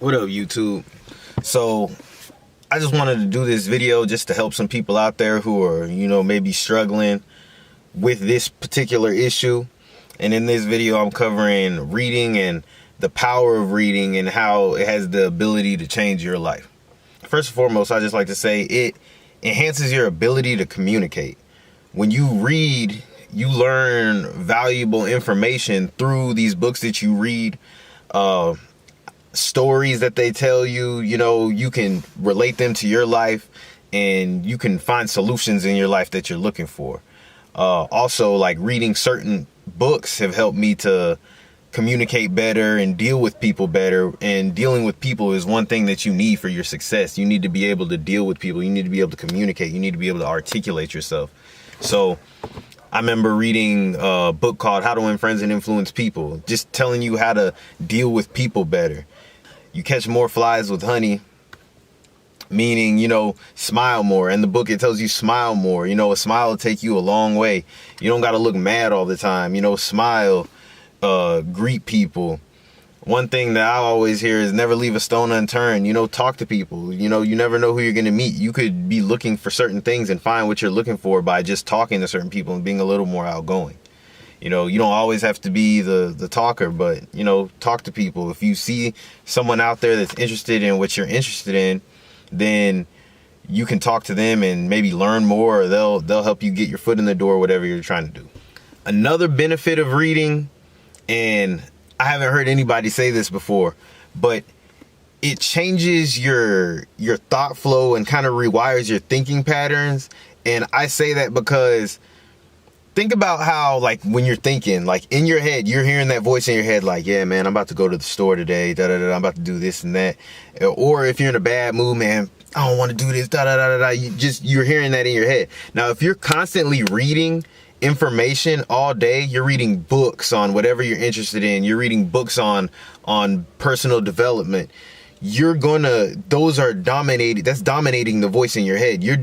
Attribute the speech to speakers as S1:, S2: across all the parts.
S1: What up, YouTube? So I just wanted to do this video just to help some people out there who are, maybe struggling with this particular issue. And in this video, I'm covering reading and the power of reading and how it has the ability to change your life. First and foremost, I just like to say it enhances your ability to communicate. When you read, you learn valuable information through these books that you read, stories that they tell you. You can relate them to your life and you can find solutions in your life that you're looking for. Also, like reading certain books have helped me to communicate better and deal with people better. And dealing with people is one thing that you need for your success. You need to be able to deal with people. You need to be able to communicate. You need to be able to articulate yourself. So I remember reading a book called How to Win Friends and Influence People, just telling you how to deal with people better. You catch more flies with honey, meaning, smile more. And the book, it tells you smile more. A smile will take you a long way. You don't got to look mad all the time. Smile, greet people. One thing that I always hear is never leave a stone unturned. Talk to people. You never know who you're going to meet. You could be looking for certain things and find what you're looking for by just talking to certain people and being a little more outgoing. You don't always have to be the talker, but, talk to people. If you see someone out there that's interested in what you're interested in, then you can talk to them and maybe learn more, or they'll help you get your foot in the door, whatever you're trying to do. Another benefit of reading, and I haven't heard anybody say this before, but it changes your thought flow and kind of rewires your thinking patterns. And I say that because think about how, like, when you're thinking, like, in your head, you're hearing that voice in your head, like, yeah, man, I'm about to go to the store today, I'm about to do this and that. Or if you're in a bad mood, man, I don't want to do this, you're hearing that in your head. Now, if you're constantly reading information all day, you're reading books on whatever you're interested in, you're reading books on personal development, that's dominating the voice in your head. You're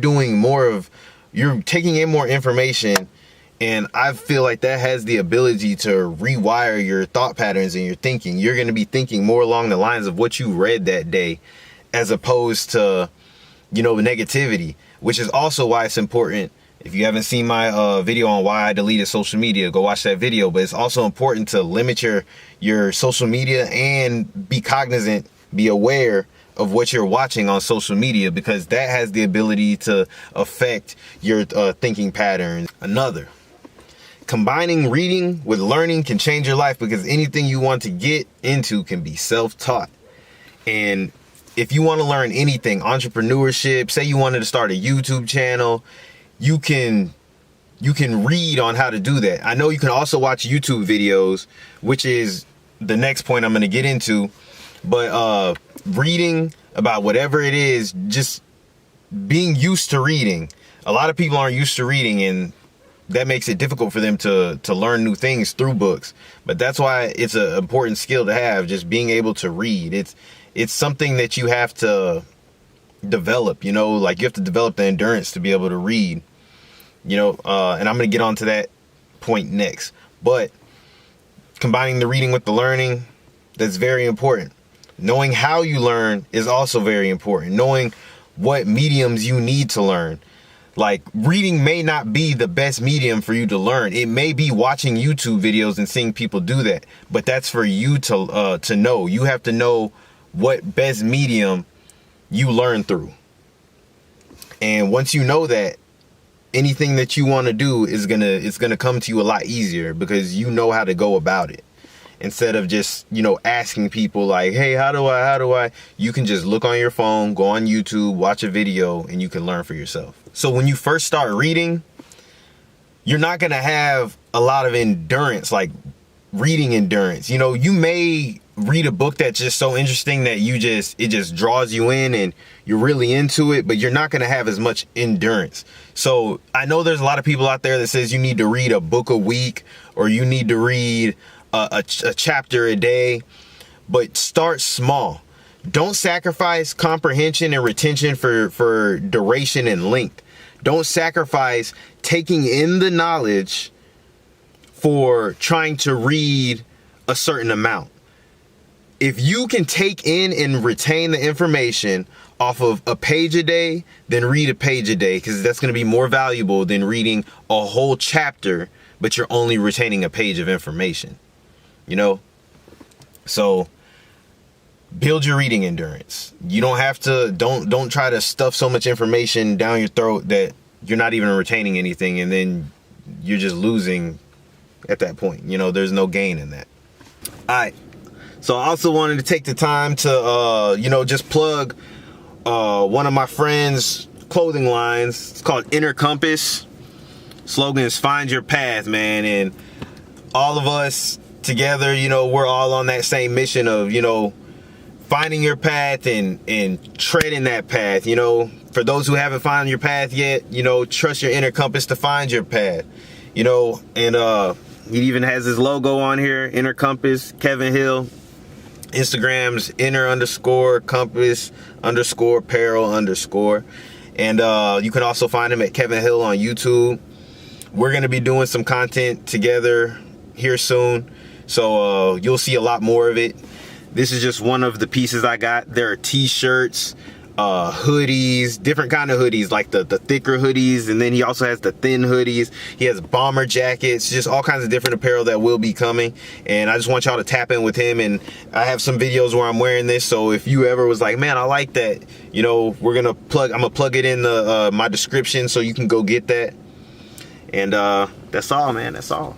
S1: taking in more information. And I feel like that has the ability to rewire your thought patterns and your thinking. You're going to be thinking more along the lines of what you read that day, as opposed to, negativity, which is also why it's important. If you haven't seen my video on why I deleted social media, go watch that video. But it's also important to limit your social media and be cognizant, be aware of what you're watching on social media, because that has the ability to affect your thinking patterns. Combining reading with learning can change your life, because anything you want to get into can be self-taught. And if you want to learn anything, entrepreneurship, say you wanted to start a YouTube channel, you can read on how to do that. I know you can also watch YouTube videos, which is the next point I'm going to get into. But reading about whatever it is, just being used to reading. A lot of people aren't used to reading, and that makes it difficult for them to learn new things through books. But that's why it's an important skill to have, just being able to read. It's something that you have to develop, like you have to develop the endurance to be able to read, and I'm going to get onto that point next. But combining the reading with the learning, that's very important. Knowing how you learn is also very important. Knowing what mediums you need to learn. Like, reading may not be the best medium for you to learn. It may be watching YouTube videos and seeing people do that, but that's for you to know. You have to know what best medium you learn through. And once you know that, anything that you want to do is gonna come to you a lot easier, because you know how to go about it. Instead of just, asking people like, hey, how do I, you can just look on your phone, go on YouTube, watch a video, and you can learn for yourself. So when you first start reading, you're not going to have a lot of endurance, like reading endurance. You may read a book that's just so interesting that it just draws you in and you're really into it, but you're not going to have as much endurance. So I know there's a lot of people out there that says you need to read a book a week, or you need to read a chapter a day, but start small. Don't sacrifice comprehension and retention for duration and length. Don't sacrifice taking in the knowledge for trying to read a certain amount. if you can take in and retain the information off of a page a day, then read a page a day, because that's going to be more valuable than reading a whole chapter, but you're only retaining a page of information, you know? So build your reading endurance. You don't have to, don't try to stuff so much information down your throat that you're not even retaining anything, and then you're just losing at that point. You know, there's no gain in that. All right. So I also wanted to take the time to, you know, just plug one of my friends' clothing lines. It's called Inner Compass. Slogan is find your path, man. And all of us together, you know, we're all on that same mission of, you know, finding your path and treading that path. You know, for those who haven't found your path yet, you know, trust your inner compass to find your path. You know, and he even has his logo on here, Inner Compass, Kevin Hill. Instagram's inner_compass_apparel_. And you can also find him at Kevin Hill on YouTube. We're going to be doing some content together here soon, so you'll see a lot more of it. This is just one of the pieces I got. There are t-shirts, hoodies, different kind of hoodies, like the thicker hoodies, and then he also has the thin hoodies. He has bomber jackets, just all kinds of different apparel that will be coming. And I just want y'all to tap in with him. And I have some videos where I'm wearing this, so if you ever was like, man, I like that, you know, I'm gonna plug it in the my description so you can go get that. And that's all, man. That's all.